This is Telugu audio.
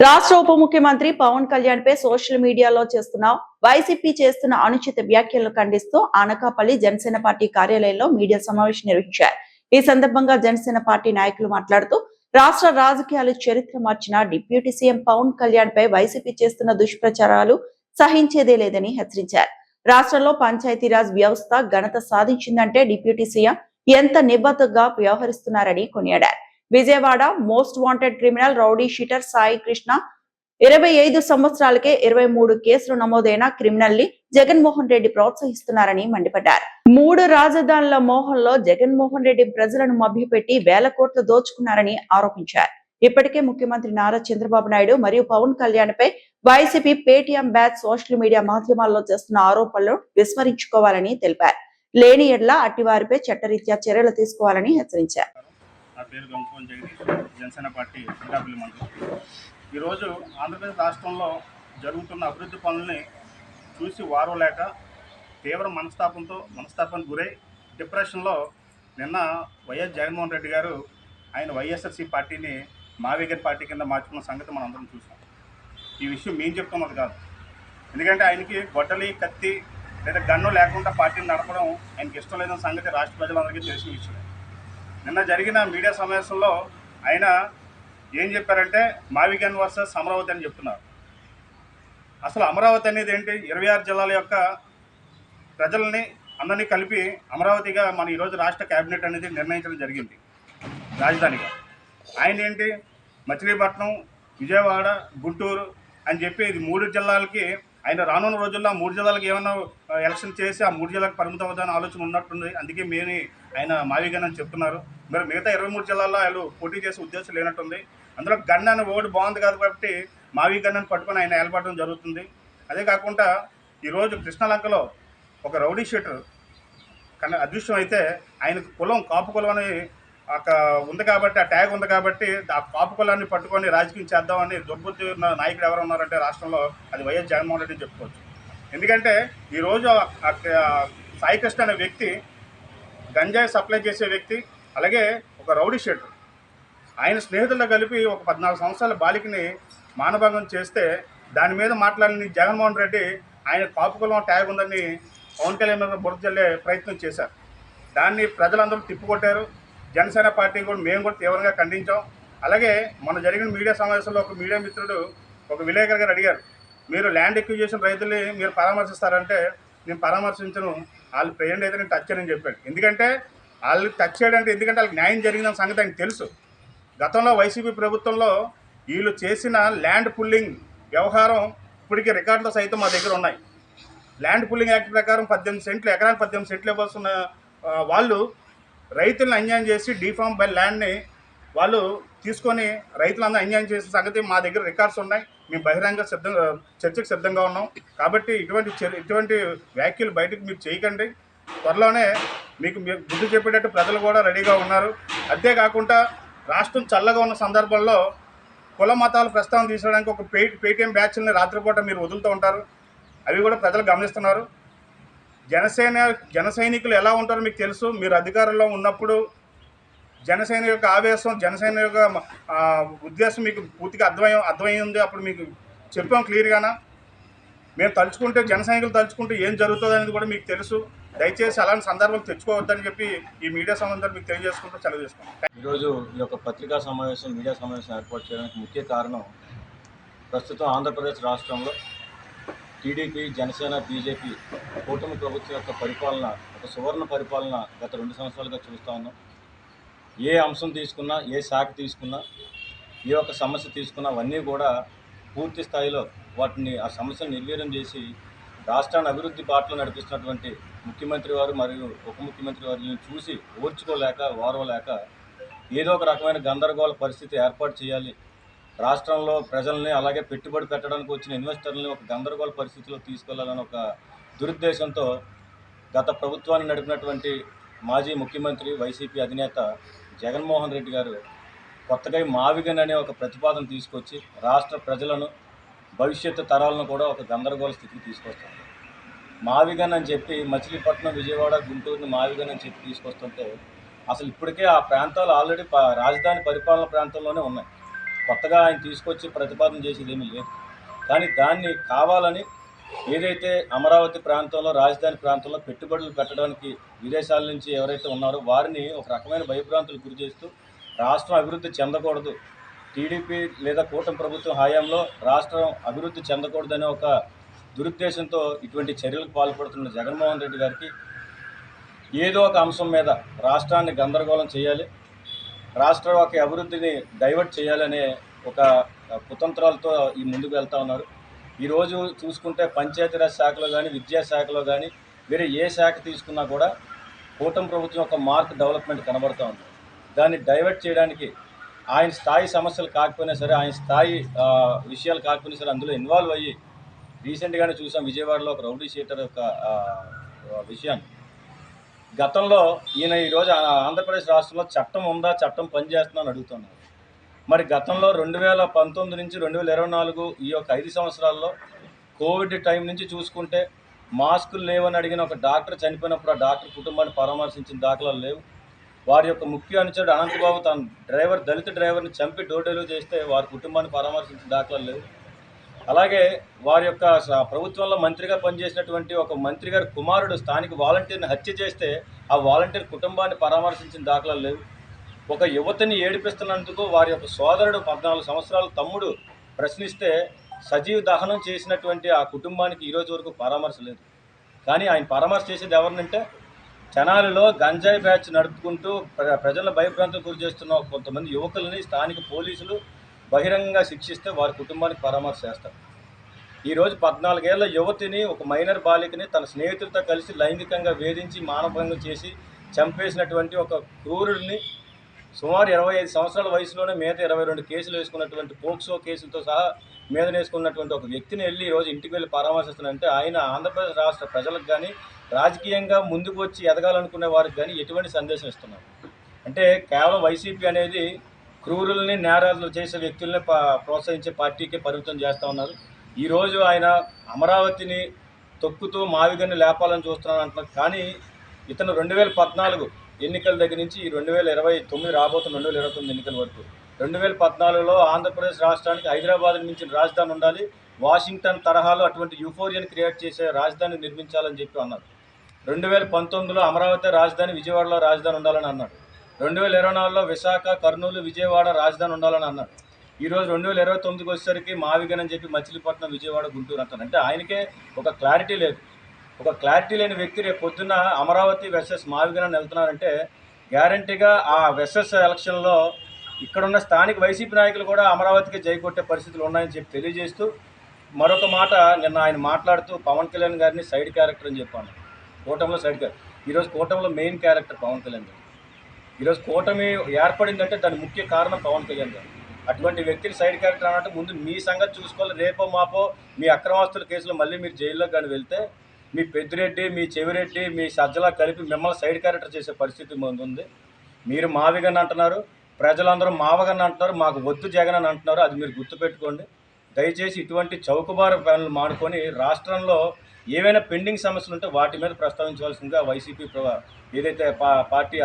రాష్ట్ర ఉప ముఖ్యమంత్రి పవన్ కళ్యాణ్ పై సోషల్ మీడియాలో వైసీపీ చేస్తున్న అనుచిత వ్యాఖ్యలను ఖండిస్తూ అనకాపల్లి జనసేన పార్టీ కార్యాలయంలో మీడియా సమావేశం నిర్వహించారు. ఈ సందర్భంగా జనసేన పార్టీ నాయకులు మాట్లాడుతూ రాష్ట్ర రాజకీయాలు చరిత్ర మార్చిన డిప్యూటీ సీఎం పవన్ కళ్యాణ్ పై వైసీపీ చేస్తున్న దుష్ప్రచారాలు సహించేదే లేదని హెచ్చరించారు. రాష్ట్రంలో పంచాయతీరాజ్ వ్యవస్థ ఘనత సాధించిందంటే డిప్యూటీ సీఎం ఎంత నిబద్ధతగా వ్యవహరిస్తున్నారని కొనియాడారు. Vijayawada most wanted criminal rowdy sheeter Sai Krishna 25 సంవత్సరాలకే 23 కేసులు నమోదైన క్రిమినల్ ని జగన్మోహన్ రెడ్డి ప్రోత్సహిస్తున్నారని మండిపడ్డారు. 3 రాజధానుల మోహంలో జగన్మోహన్ రెడ్డి ప్రజలను మభ్యపెట్టి వేల కోట్లు దోచుకున్నారని ఆరోపించారు. ఇప్పటికే ముఖ్యమంత్రి నారా చంద్రబాబు నాయుడు మరియు పవన్ కళ్యాణ్ పై YCP Paytm batch social media మాధ్యమాల్లో చేస్తున్న ఆరోపణలను విస్మరించుకోవాలని తెలిపారు. లేని ఎడ్ల అట్టివారిపై చట్టరీత్యా చర్యలు తీసుకోవాలని హెచ్చరించారు. నా పేరు గంకోన్ జగదీష్, జనసేన పార్టీ అనకాపల్లి మండలం. ఈరోజు ఆంధ్రప్రదేశ్ రాష్ట్రంలో జరుగుతున్న అభివృద్ధి పనుల్ని చూసి వారలేక తీవ్ర మనస్తాపానికి గురై డిప్రెషన్లో నిన్న వైఎస్ జగన్మోహన్ రెడ్డి గారు ఆయన వైఎస్ఆర్సీ పార్టీని మావేగర్ పార్టీ కింద మార్చుకున్న సంగతి మనం అందరం చూసాం. ఈ విషయం మేము చెప్తున్నది కాదు. ఎందుకంటే ఆయనకి గొడ్డలి కత్తి లేదా గన్ను లేకుండా పార్టీని నడపడం ఆయనకి ఇష్టం లేదన్న సంగతి రాష్ట్ర ప్రజలందరికీ తెలిసిన విషయం. నిన్న జరిగిన మీడియా సమావేశంలో ఆయన ఏం చెప్పారంటే మావిగన్ వర్సెస్ అమరావతి అని చెప్తున్నారు. అసలు అమరావతి అనేది ఏంటి? 26 జిల్లాల యొక్క ప్రజల్ని అందరినీ కలిపి అమరావతిగా మన ఈరోజు రాష్ట్ర కేబినెట్ అనేది నిర్ణయించడం జరిగింది రాజధానిగా. ఆయన ఏంటి మచిలీపట్నం, విజయవాడ, గుంటూరు అని చెప్పి ఇది 3 జిల్లాలకి ఆయన రానున్న రోజుల్లో 3 జిల్లాలకు ఏమన్నా ఎలక్షన్ చేసి ఆ 3 జిల్లాలకు పరిమితం అవుతానే ఆలోచన ఉన్నట్టుంది. అందుకే ఆయన మావిగన్ అని చెప్తున్నారు. మరి మిగతా 23 జిల్లాల్లో ఆయన పోటీ చేసే ఉద్దేశం లేనట్టుంది. అందులో గన్ అనే ఓటు బాగుంది కాబట్టి మావిగన్ అని పట్టుకొని ఆయన ఏర్పడడం జరుగుతుంది. అదే కాకుండా ఈరోజు కృష్ణలంకలో ఒక రౌడీ షీటర్ కానీ అదృష్టం అయితే ఆయనకు కులం కాపు కులం అని ఉంది కాబట్టి, ఆ ట్యాగ్ ఉంది కాబట్టి ఆ కాపు కులాన్ని పట్టుకొని రాజకీయం చేద్దామని దుర్బుద్ధి ఉన్న నాయకుడు ఎవరు ఉన్నారంటే రాష్ట్రంలో అది వైఎస్ జగన్మోహన్ రెడ్డి చెప్పుకోవచ్చు. ఎందుకంటే ఈరోజు సాయి కృష్ణ అనే వ్యక్తి గంజాయి సప్లై చేసే వ్యక్తి, అలాగే ఒక రౌడీ షీటర్. ఆయన స్నేహితులతో కలిపి ఒక 14 సంవత్సరాల బాలికని మానభంగం చేస్తే దాని మీద మాట్లాడిన జగన్మోహన్ రెడ్డి ఆయన కాపు కులం ట్యాగ్ ఉందని పవన్ కళ్యాణ్ మీద బురద జల్లే ప్రయత్నం చేశారు. దాన్ని ప్రజలందరూ తిప్పుకొట్టారు. జనసేన పార్టీ కూడా మేము కూడా తీవ్రంగా ఖండించాం. అలాగే మన జరిగిన మీడియా సమావేశంలో ఒక మీడియా మిత్రుడు ఒక విలేకరు గారు అడిగారు, మీరు ల్యాండ్ ఎక్విజిషన్ రైతుల్ని మీరు పరామర్శిస్తారంటే నేను పరామర్శించను, వాళ్ళు ప్రెజెంట్ అయితే నేను టచ్ చేయని చెప్పాడు. ఎందుకంటే వాళ్ళు టచ్ చేయడంటే ఎందుకంటే వాళ్ళకి న్యాయం జరిగిందన్న సంగతి ఆయనకు తెలుసు. గతంలో వైసీపీ ప్రభుత్వంలో వీళ్ళు చేసిన ల్యాండ్ పుల్లింగ్ వ్యవహారం ఇప్పటికీ రికార్డులో సైతం మా దగ్గర ఉన్నాయి. ల్యాండ్ పుల్లింగ్ యాక్ట్ ప్రకారం 18 సెంట్లు, ఎకరానికి 18 సెంట్లు ఇవ్వాల్సిన వాళ్ళు రైతులను అన్యాయం చేసి డిఫామ్ బై ల్యాండ్ని వాళ్ళు తీసుకొని రైతులందరూ అన్యాయం చేసిన సంగతి మా దగ్గర రికార్డ్స్ ఉన్నాయి. మేము బహిరంగ చర్చకు సిద్ధంగా ఉన్నాం. కాబట్టి ఇటువంటి వ్యాఖ్యలు బయటకు మీరు చేయకండి. త్వరలోనే మీకు బుద్ధి చెప్పేటట్టు ప్రజలు కూడా రెడీగా ఉన్నారు. అంతేకాకుండా రాష్ట్రం చల్లగా ఉన్న సందర్భంలో కుల మతాల ప్రస్తావన తీసుకోవడానికి ఒక పేటీఎం బ్యాచ్ని రాత్రిపూట మీరు వదులుతూ ఉంటారు. అవి కూడా ప్రజలు గమనిస్తున్నారు. జన సైనికులు ఎలా ఉంటారో మీకు తెలుసు. మీరు అధికారంలో ఉన్నప్పుడు జనసేన యొక్క ఆవేశం, జనసేన యొక్క ఉద్దేశం మీకు పూర్తిగా అర్థమైంది. అప్పుడు మీకు చెప్పాం క్లియర్గానా. మేము తలుచుకుంటే జన సైనికులు తలుచుకుంటే ఏం జరుగుతుంది అనేది కూడా మీకు తెలుసు. దయచేసి అలాంటి సందర్భం తెచ్చుకోవద్దని చెప్పి ఈ మీడియా సమావేశం మీకు తెలియజేసుకుంటూ సెలవు చేసుకుంటాం. ఈరోజు ఈ యొక్క పత్రికా సమావేశం, మీడియా సమావేశం ఏర్పాటు చేయడానికి ముఖ్య కారణం ప్రస్తుతం ఆంధ్రప్రదేశ్ రాష్ట్రంలో టీడీపీ, జనసేన, బీజేపీ కూటమి ప్రభుత్వం యొక్క పరిపాలన ఒక సువర్ణ పరిపాలన గత 2 సంవత్సరాలుగా చూస్తూ ఉన్నాం. ఏ అంశం తీసుకున్నా, ఏ శాఖ తీసుకున్నా, ఏ ఒక్క సమస్య తీసుకున్నా అవన్నీ కూడా పూర్తి స్థాయిలో ఆ సమస్యను నిర్వీర్యం చేసి రాష్ట్రాన్ని అభివృద్ధి బాటలో నడిపిస్తున్నటువంటి ముఖ్యమంత్రి వారు మరియు ఉప ముఖ్యమంత్రి వారిని చూసి ఓర్వలేక ఏదో ఒక రకమైన గందరగోళ పరిస్థితి ఏర్పాటు చేయాలి, రాష్ట్రంలో ప్రజల్ని అలాగే పెట్టుబడి పెట్టడానికి వచ్చిన ఇన్వెస్టర్లని ఒక గందరగోళ పరిస్థితిలో తీసుకెళ్లాలని ఒక దురుద్దేశంతో గత ప్రభుత్వాన్ని నడిపినటువంటి మాజీ ముఖ్యమంత్రి వైసీపీ అధినేత జగన్మోహన్ రెడ్డి గారు కొత్తగా మావిగన్ అనే ఒక ప్రతిపాదన తీసుకొచ్చి రాష్ట్ర ప్రజలను, భవిష్యత్తు తరాలను కూడా ఒక గందరగోళ స్థితికి తీసుకొస్తారు. మావిగన్ అని చెప్పి మచిలీపట్నం, విజయవాడ, గుంటూరుని మావిగన్ అని చెప్పి తీసుకొస్తుంటే అసలు ఇప్పటికే ఆ ప్రాంతాలు ఆల్రెడీ రాజధాని పరిపాలన ప్రాంతంలోనే ఉన్నాయి. కొత్తగా ఆయన తీసుకొచ్చి ప్రతిపాదన చేసేది ఏమీ లేదు. కానీ దాన్ని కావాలని ఏదైతే అమరావతి ప్రాంతంలో, రాజధాని ప్రాంతంలో పెట్టుబడులు పెట్టడానికి విదేశాల నుంచి ఎవరైతే ఉన్నారో వారిని ఒక రకమైన భయభ్రాంతులు గురి చేస్తూ రాష్ట్రం అభివృద్ధి చెందకూడదు, టీడీపీ లేదా కూటమి ప్రభుత్వం హయాంలో రాష్ట్రం అభివృద్ధి చెందకూడదనే ఒక దురుద్దేశంతో ఇటువంటి చర్యలకు పాల్పడుతున్న జగన్మోహన్ రెడ్డి గారికి ఏదో ఒక అంశం మీద రాష్ట్రాన్ని గందరగోళం చేయాలి, రాష్ట్ర యొక్క అభివృద్ధిని డైవర్ట్ చేయాలనే ఒక కుతంత్రాలతో ఈ ముందుకు వెళ్తూ ఉన్నారు. ఈరోజు చూసుకుంటే పంచాయతీరాజ్ శాఖలో కానీ, విద్యాశాఖలో కానీ, వేరే ఏ శాఖ తీసుకున్నా కూడా కూటమి ప్రభుత్వం యొక్క మార్క్ డెవలప్మెంట్ కనబడుతూ ఉంది. దాన్ని డైవర్ట్ చేయడానికి ఆయన స్థాయి సమస్యలు కాకపోయినా సరే, ఆయన స్థాయి విషయాలు కాకపోయినా సరే అందులో ఇన్వాల్వ్ అయ్యి రీసెంట్గానే చూసాం విజయవాడలో ఒక రౌడీ షీటర్ యొక్క విషయాన్ని. గతంలో ఈయన ఈరోజు ఆంధ్రప్రదేశ్ రాష్ట్రంలో చట్టం ఉందా, చట్టం పనిచేస్తుందా అని అడుగుతున్నారు. మరి గతంలో 2019 నుంచి 2024 ఈ యొక్క 5 సంవత్సరాల్లో కోవిడ్ టైం నుంచి చూసుకుంటే మాస్కులు లేవని అడిగిన ఒక డాక్టర్ చనిపోయినప్పుడు ఆ డాక్టర్ కుటుంబాన్ని పరామర్శించిన దాఖలాలు లేవు. వారి యొక్క ముఖ్య అనుచరుడు అనంతబాబు తన దళిత డ్రైవర్ని చంపి డోర్ డెలివరీ చేస్తే వారి కుటుంబాన్ని పరామర్శించిన దాఖలాలు లేవు. అలాగే వారి యొక్క ప్రభుత్వంలో మంత్రిగా పనిచేసినటువంటి ఒక మంత్రి గారి కుమారుడు స్థానిక వాలంటీర్ని హత్య చేస్తే ఆ వాలంటీర్ కుటుంబాన్ని పరామర్శించిన దాఖలాలు లేవు. ఒక యువతిని ఏడిపిస్తున్నందుకు వారి యొక్క సోదరుడు 14 సంవత్సరాల తమ్ముడు ప్రశ్నిస్తే సజీవ దహనం చేసినటువంటి ఆ కుటుంబానికి ఈరోజు వరకు పరామర్శ లేదు. కానీ ఆయన పరామర్శ చేసేది ఎవరినంటే తెనాలిలో గంజాయి బ్యాచ్ నడుపుకుంటూ ప్రజల భయభ్రాంతులకు గురి చేస్తున్న కొంతమంది యువకులని స్థానిక పోలీసులు బహిరంగంగా శిక్షిస్తే వారి కుటుంబానికి పరామర్శ చేస్తారు. ఈరోజు 14 ఏళ్ల యువతిని, ఒక మైనర్ బాలికని తన స్నేహితులతో కలిసి లైంగికంగా వేధించి మానభంగం చేసి చంపేసినటువంటి ఒక క్రూరుడిని సుమారు 25 సంవత్సరాల వయసులోనే మీద 22 కేసులు వేసుకున్నటువంటి పోక్సో కేసులతో సహా మీద వేసుకున్నటువంటి ఒక వ్యక్తిని వెళ్ళి ఈరోజు ఇంటికి వెళ్ళి పరామర్శిస్తున్నారంటే ఆయన ఆంధ్రప్రదేశ్ రాష్ట్ర ప్రజలకు కానీ, రాజకీయంగా ముందుకు వచ్చి ఎదగాలనుకునే వారికి కానీ ఎటువంటి సందేశం ఇస్తున్నారు అంటే కేవలం వైసీపీ అనేది క్రూరుల్ని, నేరాలు చేసే వ్యక్తుల్ని ప్రోత్సహించే పార్టీకి పరిమితం చేస్తూ ఉన్నారు. ఈరోజు ఆయన అమరావతిని తొక్కుతూ మావిగన్ని లేపాలని చూస్తున్నాను అంటున్నారు. కానీ ఇతను 2014 ఎన్నికల దగ్గర నుంచి 2029 రాబోతున్న 2029 ఎన్నికల వరకు 2014లో ఆంధ్రప్రదేశ్ రాష్ట్రానికి హైదరాబాద్ మించిన రాజధాని ఉండాలి, వాషింగ్టన్ తరహాలో అటువంటి యూఫోరియాని క్రియేట్ చేసే రాజధాని నిర్మించాలని చెప్పి అన్నారు. 2019లో అమరావతి రాజధాని, విజయవాడలో రాజధాని ఉండాలని అన్నాడు. 2024లో విశాఖ, కర్నూలు, విజయవాడ రాజధాని ఉండాలని అన్నాడు. ఈరోజు 2029కి వచ్చేసరికి మావిగన్ అని చెప్పి మచిలీపట్నం, విజయవాడ, గుంటూరు అంటారు. అంటే ఆయనకే ఒక క్లారిటీ లేదు. ఒక క్లారిటీ లేని వ్యక్తి రేపు పొద్దున్న అమరావతి వెర్సెస్ మావిగన్ అని వెళ్తున్నారంటే గ్యారంటీగా ఆ వెర్సెస్ ఎలక్షన్లో ఇక్కడున్న స్థానిక వైసీపీ నాయకులు కూడా అమరావతికి జై కొట్టే పరిస్థితులు ఉన్నాయని చెప్పి తెలియజేస్తూ మరొక మాట నిన్న ఆయన మాట్లాడుతూ పవన్ కళ్యాణ్ గారిని సైడ్ క్యారెక్టర్ అని చెప్పాను. కూటమిలో సైడ్ క్యారెక్టర్. ఈరోజు కూటమిలో మెయిన్ క్యారెక్టర్ పవన్ కళ్యాణ్ గారు. ఈరోజు కూటమి ఏర్పడిందంటే దాని ముఖ్య కారణం పవన్ కళ్యాణ్ గారు. అటువంటి వ్యక్తిని సైడ్ క్యారెక్టర్ అన్నట్టు ముందు మీ సంగతి చూసుకోవాలి. రేపో మాపో మీ అక్రమాస్తుల కేసులో మళ్ళీ మీరు జైల్లో కానీ వెళ్తే మీ పెద్దిరెడ్డి, మీ చెవిరెడ్డి, మీ సజ్జలా కలిపి మిమ్మల్ని సైడ్ క్యారెక్టర్ చేసే పరిస్థితి ముందుంది. మీరు మావిగన్ అంటున్నారు, ప్రజలందరూ మావగన్ అంటున్నారు, మాకు వద్దు జగన్ అని అంటున్నారు. అది మీరు గుర్తుపెట్టుకోండి. దయచేసి ఇటువంటి చౌకబారు పనులు మానుకొని రాష్ట్రంలో ఏవైనా పెండింగ్ సమస్యలు ఉంటే వాటి మీద ప్రస్తావించవలసిందిగా వైసీపీ ఏదైతే పార్టీ